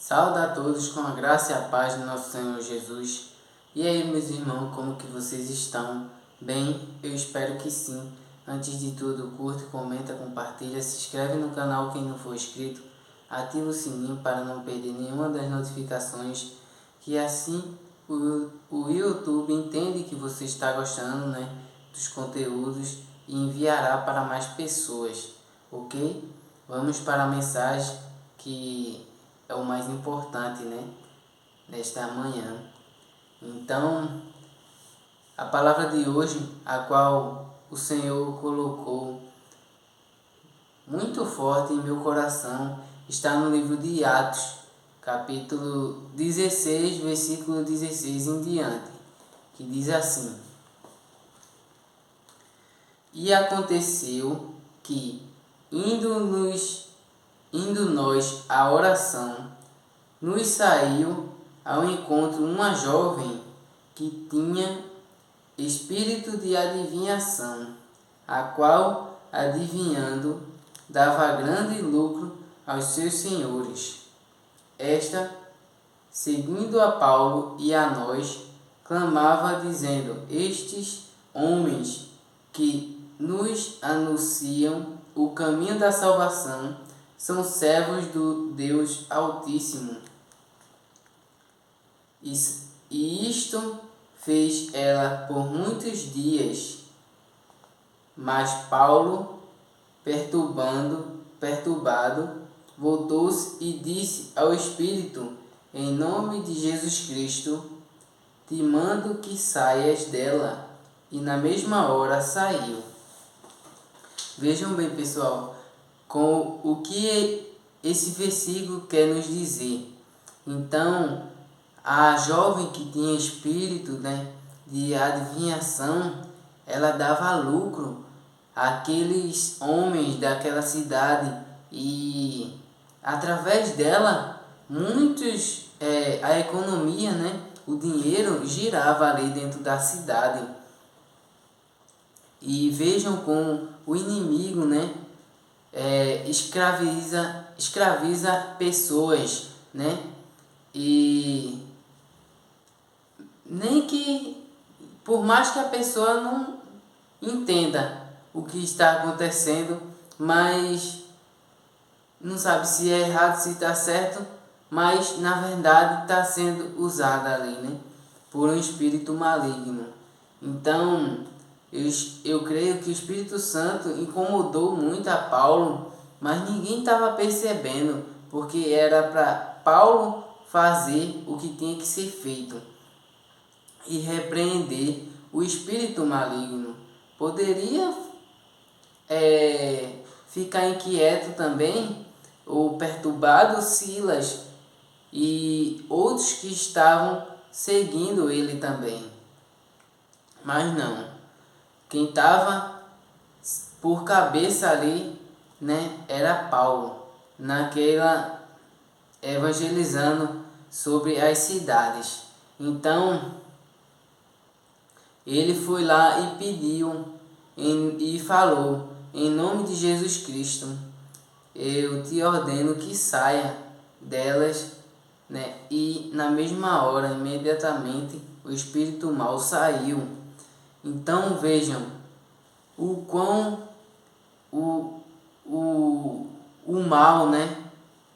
Saúde a todos com a graça e a paz do nosso Senhor Jesus. E aí, meus irmãos, como que vocês estão? Bem? Eu espero que sim. Antes de tudo, curte, comenta, compartilha, se inscreve no canal quem não for inscrito, ativa o sininho para não perder nenhuma das notificações, que assim o YouTube entende que você está gostando, dos conteúdos e enviará para mais pessoas, ok? Vamos para a mensagem que é o mais importante, nesta manhã. Então, a palavra de hoje, a qual o Senhor colocou muito forte em meu coração, está no livro de Atos, capítulo 16, versículo 16 em diante, que diz assim: E aconteceu que, indo nós à oração, nos saiu ao encontro uma jovem que tinha espírito de adivinhação, a qual, adivinhando, dava grande lucro aos seus senhores. Esta, seguindo a Paulo e a nós, clamava dizendo: Estes homens que nos anunciam o caminho da salvação são servos do Deus Altíssimo. E isto fez ela por muitos dias. Mas Paulo, perturbado, voltou-se e disse ao Espírito: Em nome de Jesus Cristo, te mando que saias dela. E na mesma hora saiu. Vejam bem, pessoal, com o que esse versículo quer nos dizer. Então, a jovem que tinha espírito, de adivinhação, ela dava lucro àqueles homens daquela cidade, e através dela a economia, o dinheiro girava ali dentro da cidade. E vejam como o inimigo, escraviza pessoas, e nem que, por mais que a pessoa não entenda o que está acontecendo, mas não sabe se é errado, se está certo, mas na verdade está sendo usada ali, por um espírito maligno. Então, eu creio que o Espírito Santo incomodou muito a Paulo, mas ninguém estava percebendo, porque era para Paulo fazer o que tinha que ser feito e repreender o espírito maligno. Poderia ficar inquieto também ou perturbado Silas e outros que estavam seguindo ele também. Mas não. Quem estava por cabeça ali, era Paulo, naquela evangelizando sobre as cidades. Então, ele foi lá e pediu e falou: em nome de Jesus Cristo, eu te ordeno que saia delas, E na mesma hora, imediatamente, o espírito mau saiu. Então vejam o quão o mal,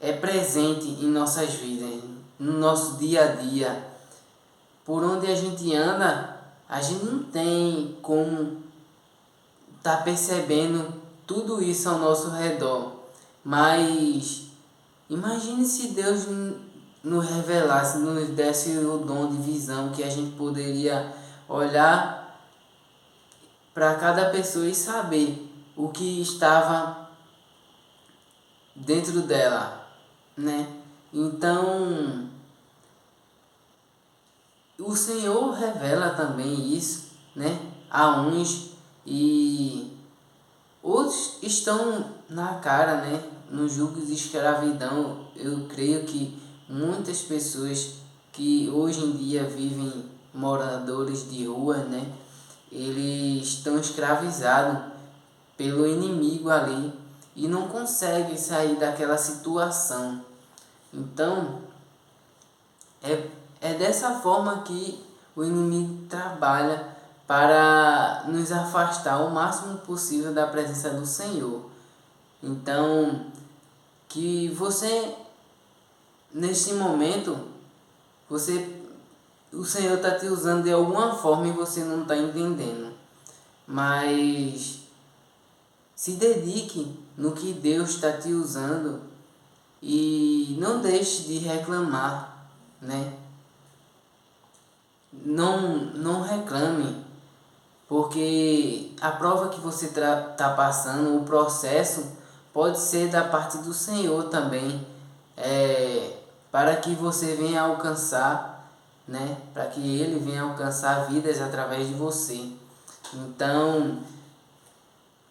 é presente em nossas vidas, no nosso dia a dia. Por onde a gente anda, a gente não tem como estar percebendo tudo isso ao nosso redor. Mas imagine se Deus nos revelasse, nos desse o dom de visão, que a gente poderia olhar para cada pessoa e saber o que estava dentro dela, Então, o Senhor revela também isso, a uns, e outros estão na cara, no jugo de escravidão. Eu creio que muitas pessoas que hoje em dia vivem moradores de rua, eles estão escravizados pelo inimigo ali e não conseguem sair daquela situação. Então, É dessa forma que o inimigo trabalha para nos afastar o máximo possível da presença do Senhor. Então, que você, neste momento, o Senhor está te usando de alguma forma e você não está entendendo. Mas se dedique no que Deus está te usando e não deixe de reclamar, né? Não reclame, porque a prova que você está passando, o processo, pode ser da parte do Senhor também, para que você venha alcançar, né? Para que Ele venha alcançar vidas através de você. Então,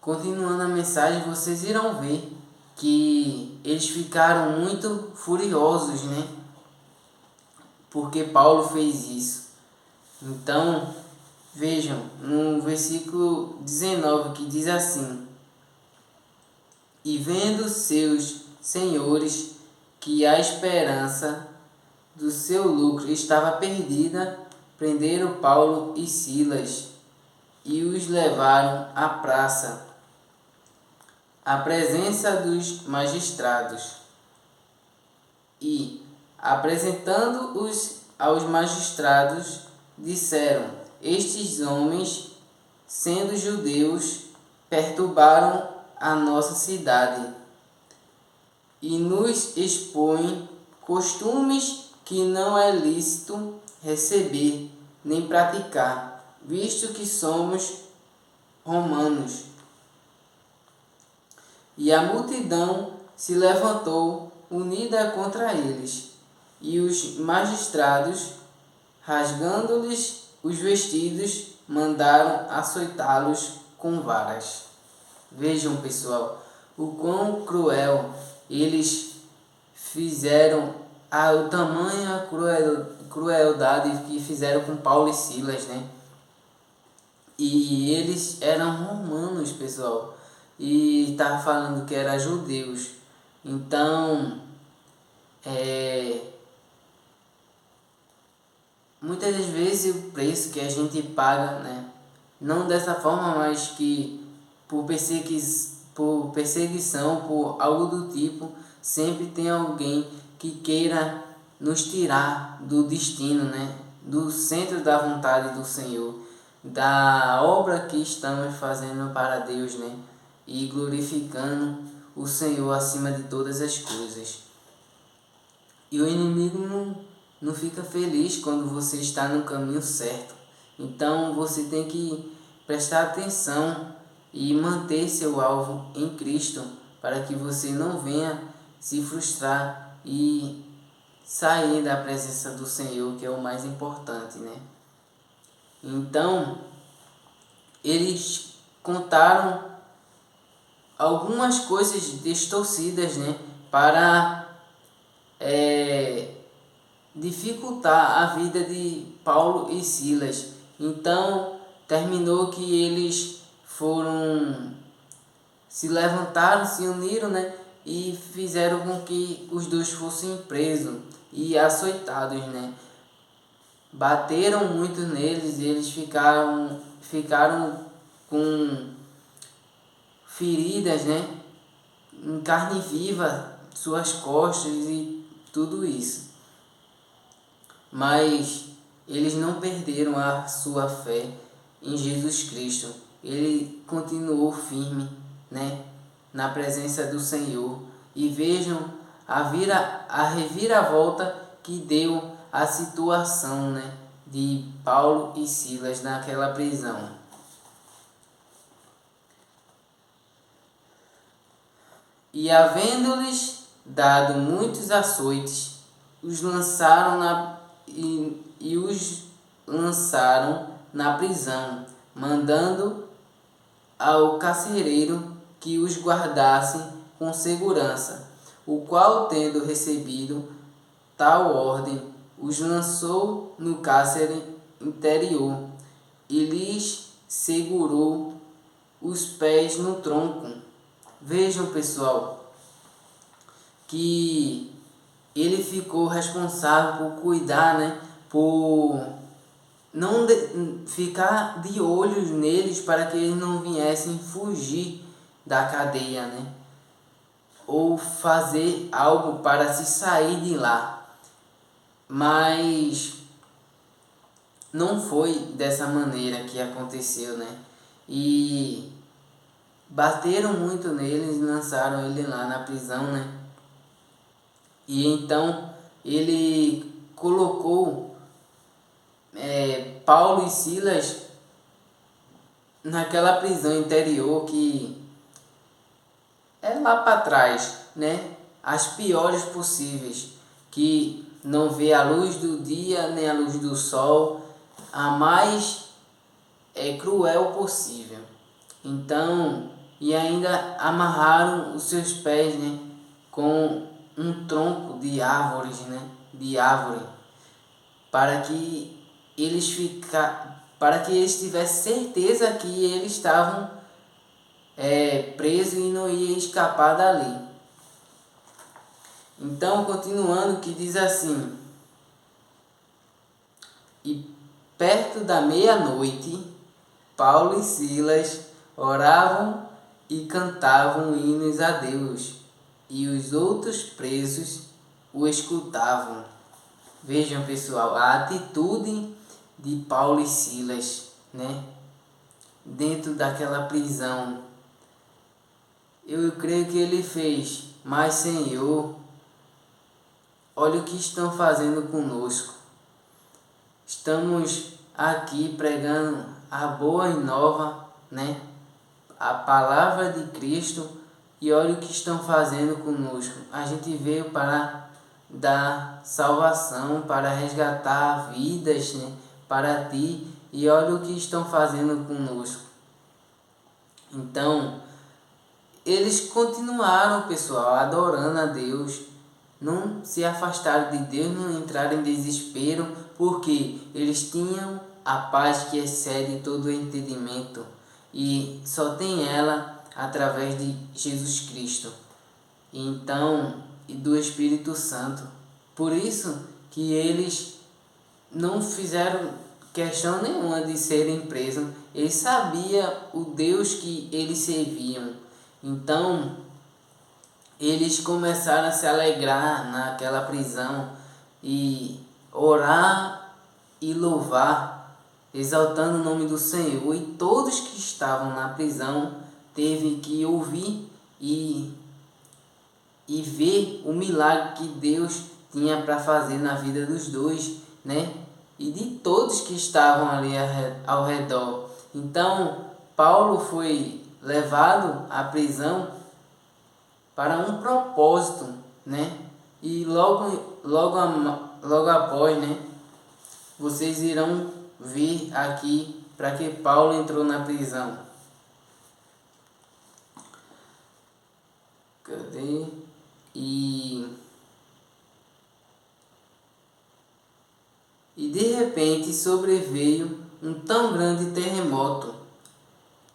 continuando a mensagem, vocês irão ver que eles ficaram muito furiosos, né? Porque Paulo fez isso. Então, vejam, no versículo 19 que diz assim: E vendo seus senhores que a esperança do seu lucro estava perdida, prenderam Paulo e Silas e os levaram à praça, à presença dos magistrados. E, apresentando-os aos magistrados, disseram: Estes homens, sendo judeus, perturbaram a nossa cidade e nos expõem costumes que não é lícito receber nem praticar, visto que somos romanos. E a multidão se levantou unida contra eles, e os magistrados, rasgando-lhes os vestidos, mandaram açoitá-los com varas. Vejam, pessoal, o quão cruel eles fizeram, o tamanha crueldade que fizeram com Paulo e Silas, né? E eles eram romanos, pessoal, e estava falando que eram judeus. Então, muitas das vezes o preço que a gente paga, né? Não dessa forma, mas que por perseguição, por algo do tipo, sempre tem alguém que queira nos tirar do destino, né? Do centro da vontade do Senhor, da obra que estamos fazendo para Deus, né? E glorificando o Senhor acima de todas as coisas. E o inimigo não fica feliz quando você está no caminho certo. Então você tem que prestar atenção e manter seu alvo em Cristo, para que você não venha se frustrar e sair da presença do Senhor, que é o mais importante, né? Então, eles contaram algumas coisas distorcidas, né, para dificultar a vida de Paulo e Silas. Então, terminou que eles se levantaram, se uniram, né, e fizeram com que os dois fossem presos e açoitados, né. Bateram muito neles e eles ficaram com feridas, né, em carne viva, suas costas e tudo isso. Mas eles não perderam a sua fé em Jesus Cristo. Ele continuou firme, né, na presença do Senhor. E vejam a reviravolta que deu a situação, né, de Paulo e Silas naquela prisão. E havendo-lhes dado muitos açoites, os lançaram os lançaram na prisão, mandando ao carcereiro que os guardasse com segurança, o qual, tendo recebido tal ordem, os lançou no cárcere interior e lhes segurou os pés no tronco. Vejam, pessoal, que ele ficou responsável por cuidar, né? Por não ficar de olhos neles para que eles não viessem fugir da cadeia, né? Ou fazer algo para se sair de lá. Mas não foi dessa maneira que aconteceu, né? E bateram muito nele e lançaram ele lá na prisão, né? E então ele colocou Paulo e Silas naquela prisão interior que é lá para trás, né? As piores possíveis, que não vê a luz do dia nem a luz do sol, a mais cruel possível. Então, e ainda amarraram os seus pés, né, com um tronco de árvores, né, de árvore, para que para que eles tivessem certeza que eles estavam presos e não iam escapar dali. Então, continuando, que diz assim: e perto da meia-noite, Paulo e Silas oravam e cantavam hinos a Deus, e os outros presos o escutavam. Vejam, pessoal, a atitude de Paulo e Silas, né? Dentro daquela prisão. Eu creio que ele fez, mas Senhor, olha o que estão fazendo conosco. Estamos aqui pregando a boa e nova, né? A palavra de Cristo, e olha o que estão fazendo conosco. A gente veio para dar salvação, para resgatar vidas, né? Para ti, e olha o que estão fazendo conosco. Então, eles continuaram, pessoal, adorando a Deus, não se afastaram de Deus, não entraram em desespero, porque eles tinham a paz que excede todo o entendimento, e só tem ela através de Jesus Cristo, então, e do Espírito Santo. Por isso que eles não fizeram questão nenhuma de serem presos. Eles sabiam o Deus que eles serviam. Então, eles começaram a se alegrar naquela prisão e orar e louvar, exaltando o nome do Senhor. E todos que estavam na prisão teve que ouvir e ver o milagre que Deus tinha para fazer na vida dos dois, né? E de todos que estavam ali ao redor. Então, Paulo foi levado à prisão para um propósito, né? E logo após, né? Vocês irão ver aqui para que Paulo entrou na prisão. Cadê? E de repente sobreveio um tão grande terremoto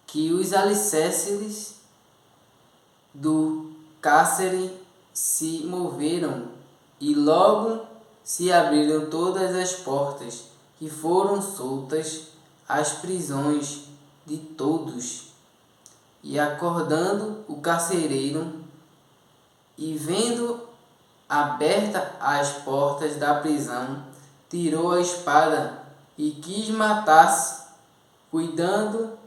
que os alicerces do cárcere se moveram e logo se abriram todas as portas e foram soltas as prisões de todos. E acordando o carcereiro e vendo aberta as portas da prisão, tirou a espada e quis matar-se, cuidando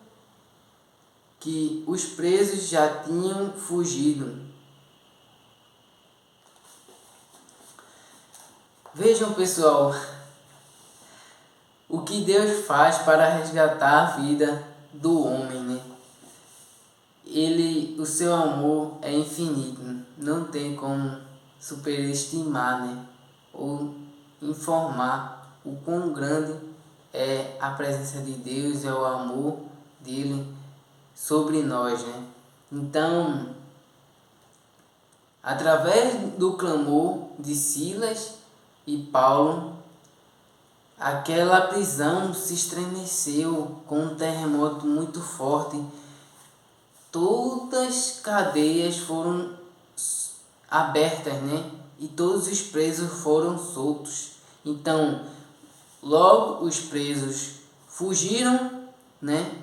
que os presos já tinham fugido. Vejam, pessoal, o que Deus faz para resgatar a vida do homem, né? O seu amor é infinito, não tem como superestimar, né? Ou informar o quão grande é a presença de Deus, é o amor dele sobre nós, né? Então, através do clamor de Silas e Paulo, aquela prisão se estremeceu com um terremoto muito forte. Todas as cadeias foram abertas, né? e todos os presos foram soltos. Então, logo os presos fugiram, né?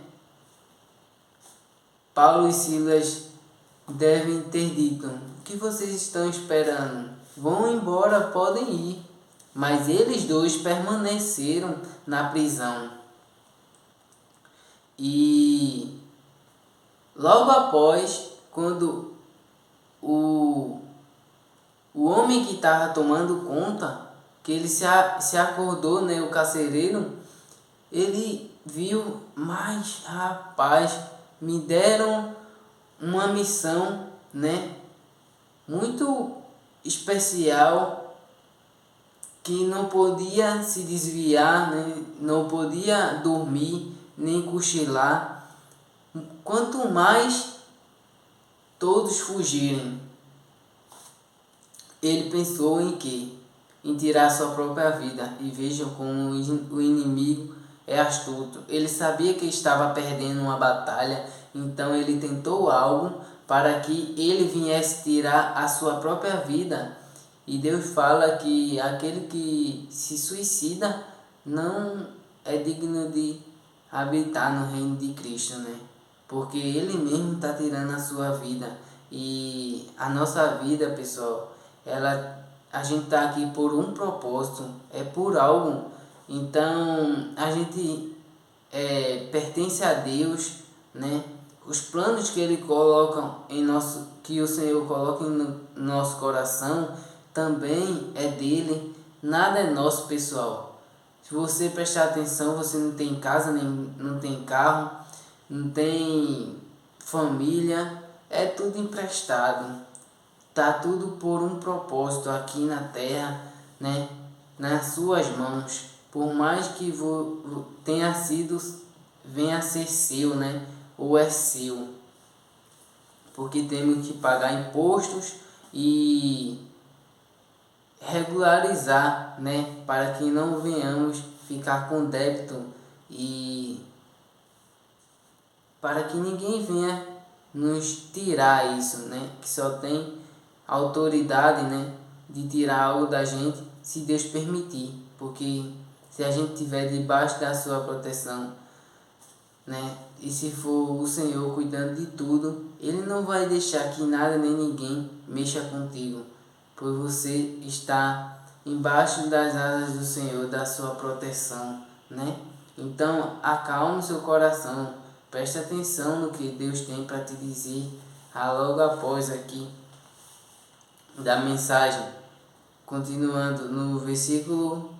Paulo e Silas devem ter dito: o que vocês estão esperando? Vão embora, podem ir. Mas eles dois permaneceram na prisão. E logo após, quando o homem que estava tomando conta, que ele se acordou, né, o carcereiro, ele viu: mas rapaz, me deram uma missão, né, muito especial, que não podia se desviar, né, não podia dormir nem cochilar, quanto mais todos fugirem. Ele pensou em quê? Em tirar sua própria vida. E vejam como o inimigo é astuto. Ele sabia que estava perdendo uma batalha, então ele tentou algo para que ele viesse tirar a sua própria vida. E Deus fala que aquele que se suicida não é digno de habitar no reino de Cristo, né? Porque ele mesmo está tirando a sua vida. E a nossa vida, pessoal, a gente está aqui por um propósito, é por algo. Então a gente pertence a Deus, né? Os planos que Ele coloca que o Senhor coloca no nosso coração também é dele. Nada é nosso, pessoal. Se você prestar atenção, você não tem casa, nem não tem carro, não tem família, é tudo emprestado. Tá tudo por um propósito aqui na terra, né? Nas suas mãos. Por mais que tenha sido, venha a ser seu, né? Ou é seu. Porque temos que pagar impostos e regularizar, né? Para que não venhamos ficar com débito e para que ninguém venha nos tirar isso, né? Que só tem autoridade, né, de tirar algo da gente se Deus permitir, porque se a gente estiver debaixo da sua proteção, né, e se for o Senhor cuidando de tudo, Ele não vai deixar que nada nem ninguém mexa contigo, pois você está embaixo das asas do Senhor, da sua proteção, né? Então acalme seu coração, preste atenção no que Deus tem para te dizer logo após aqui da mensagem, continuando no versículo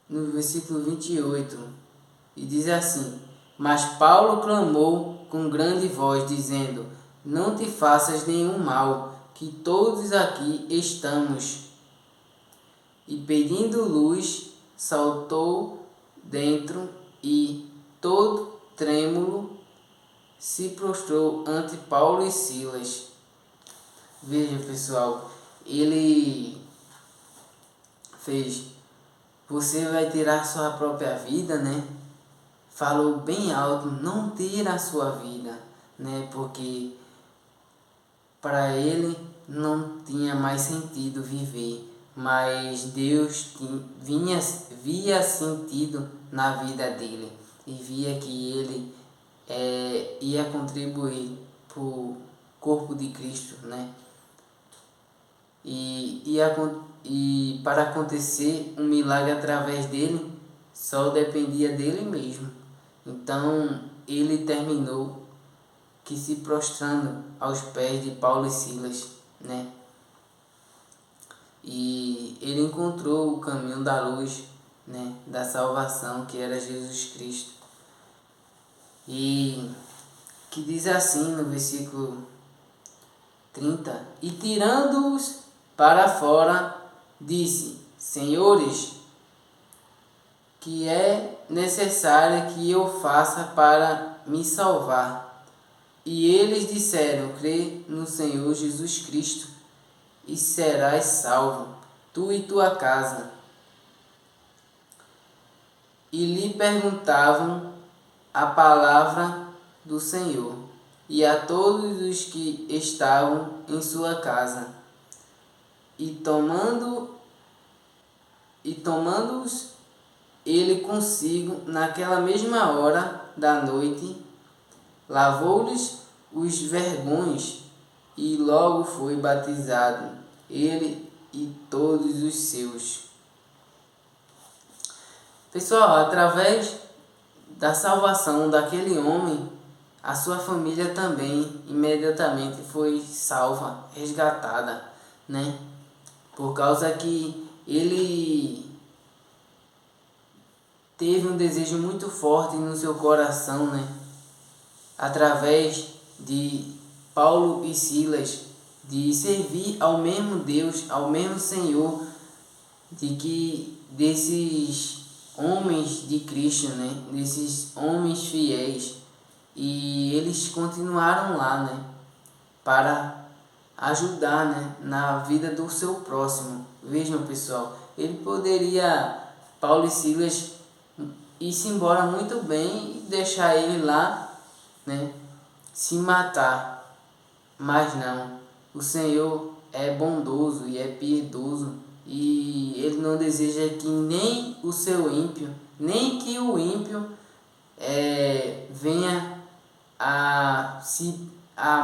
28, e diz assim: mas Paulo clamou com grande voz, dizendo: não te faças nenhum mal, que todos aqui estamos. E pedindo luz, saltou dentro e, todo trêmulo, se prostrou ante Paulo e Silas. Veja, pessoal, ele fez: você vai tirar sua própria vida, né? Falou bem alto: não tira a sua vida, né? Porque para ele não tinha mais sentido viver, mas Deus via sentido na vida dele e via que ele ia contribuir para o corpo de Cristo, né? E para acontecer um milagre através dele, só dependia dele mesmo. Então ele terminou que se prostrando aos pés de Paulo e Silas, né? E ele encontrou o caminho da luz, né? Da salvação, que era Jesus Cristo. E que diz assim no versículo 30: e tirando-os para fora, disse: senhores, que é necessário que eu faça para me salvar? E eles disseram: crê no Senhor Jesus Cristo e serás salvo, tu e tua casa. E lhe perguntavam a palavra do Senhor. e a todos os que estavam em sua casa. E tomando-os ele consigo naquela mesma hora da noite, lavou-lhes os vergões e logo foi batizado, ele e todos os seus. Pessoal, através da salvação daquele homem, a sua família também imediatamente foi salva, resgatada, né? Por causa que ele teve um desejo muito forte no seu coração, né? Através de Paulo e Silas, de servir ao mesmo Deus, ao mesmo Senhor, desses homens de Cristo, né? Desses homens fiéis. E eles continuaram lá, né? Para ajudar, né? Na vida do seu próximo. Vejam, pessoal, Paulo e Silas, ir-se embora muito bem e deixar ele lá, né? Se matar. Mas não, o Senhor é bondoso e é piedoso, e ele não deseja que nem o seu ímpio, nem que o ímpio venha a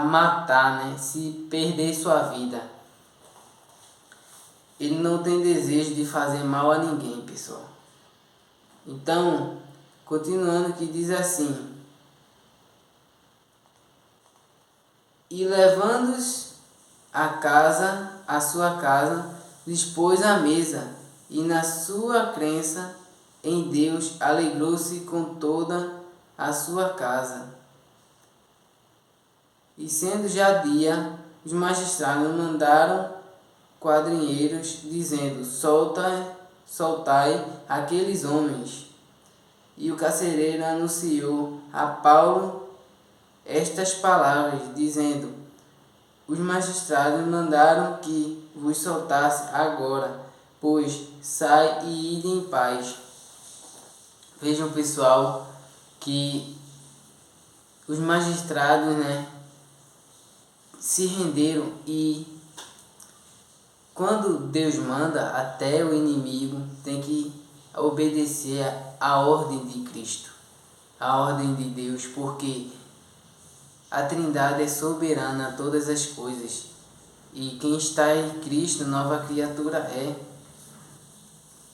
matar, né? Se perder sua vida. Ele não tem desejo de fazer mal a ninguém, pessoal. Então, continuando, que diz assim: e levando-os a sua casa, lhes pôs a mesa, e na sua crença em Deus alegrou-se com toda a sua casa. E sendo já dia, os magistrados mandaram quadrinheiros, dizendo: soltai aqueles homens. E o carcereiro anunciou a Paulo estas palavras, dizendo: os magistrados mandaram que vos soltasse agora, pois sai e ide em paz. Vejam, pessoal, que os magistrados, né, se renderam, e quando Deus manda, até o inimigo tem que obedecer a ordem de Cristo, a ordem de Deus, porque a Trindade é soberana a todas as coisas, e quem está em Cristo, nova criatura é,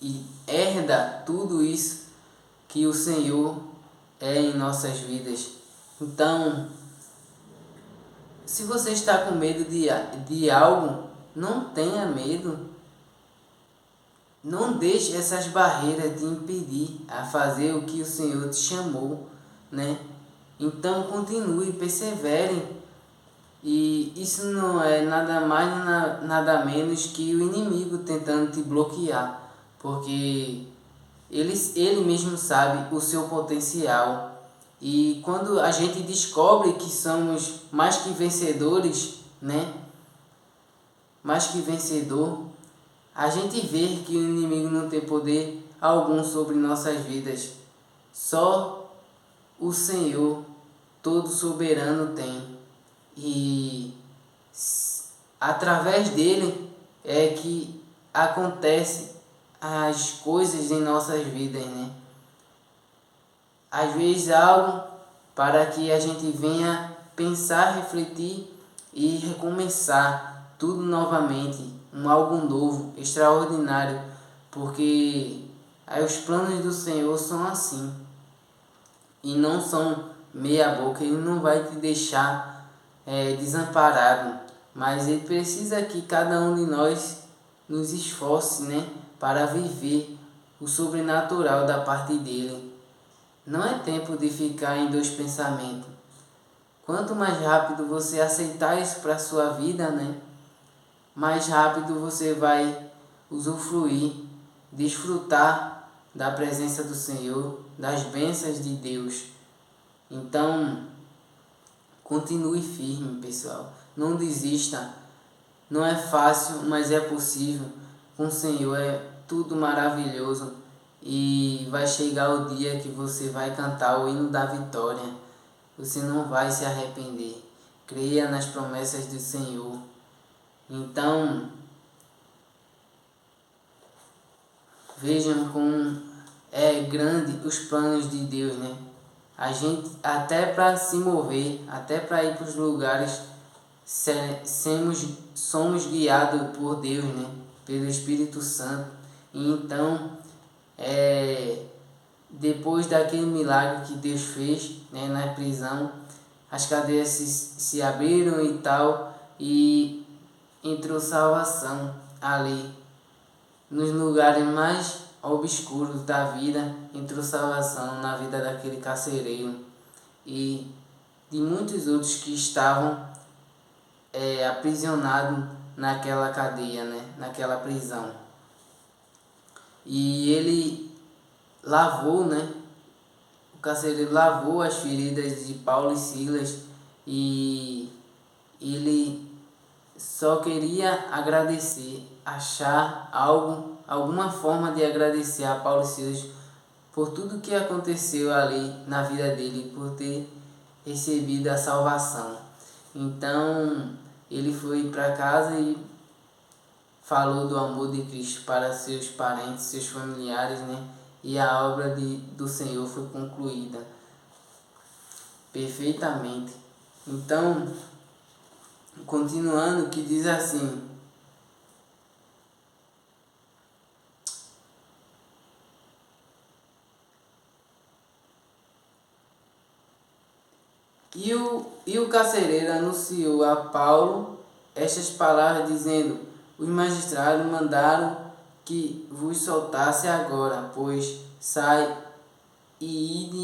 e herda tudo isso que o Senhor é em nossas vidas. Então, se você está com medo de algo, não tenha medo. Não deixe essas barreiras te impedir a fazer o que o Senhor te chamou, né? Então continue, persevere. E isso não é nada mais, nada menos que o inimigo tentando te bloquear. Porque ele mesmo sabe o seu potencial. E quando a gente descobre que somos mais que vencedores, né? Mais que vencedor, a gente vê que o inimigo não tem poder algum sobre nossas vidas. Só o Senhor todo soberano tem. E através dele é que acontece as coisas em nossas vidas, né? Às vezes algo para que a gente venha pensar, refletir e recomeçar tudo novamente, algo novo, extraordinário, porque os planos do Senhor são assim, e não são meia boca. Ele não vai te deixar desamparado, mas ele precisa que cada um de nós nos esforce, né, para viver o sobrenatural da parte dele. Não é tempo de ficar em dois pensamentos. Quanto mais rápido você aceitar isso para a sua vida, né, mais rápido você vai usufruir, desfrutar da presença do Senhor, das bênçãos de Deus. Então, continue firme, pessoal. Não desista. Não é fácil, mas é possível. Com o Senhor é tudo maravilhoso. E vai chegar o dia que você vai cantar o hino da vitória. você não vai se arrepender. Creia nas promessas do Senhor. Então, vejam como é grande os planos de Deus, né? A gente, até para se mover, até para ir para os lugares, somos guiados por Deus, né? Pelo Espírito Santo. E então, depois daquele milagre que Deus fez, né, na prisão, as cadeias se abriram e tal, e entrou salvação ali. Nos lugares mais obscuros da vida, entrou salvação na vida daquele carcereiro e de muitos outros que estavam aprisionados naquela cadeia, né? Naquela prisão. E ele lavou, né? O carcereiro lavou as feridas de Paulo e Silas, e ele só queria agradecer, achar alguma forma de agradecer a Paulo e Silas por tudo que aconteceu ali na vida dele, por ter recebido a salvação. Então ele foi para casa e falou do amor de Cristo para seus parentes, seus familiares, né? E a obra do Senhor foi concluída perfeitamente. Então, continuando, que diz assim: E o carcereiro anunciou a Paulo estas palavras, dizendo: os magistrados mandaram que vos soltasse agora, pois sai e ide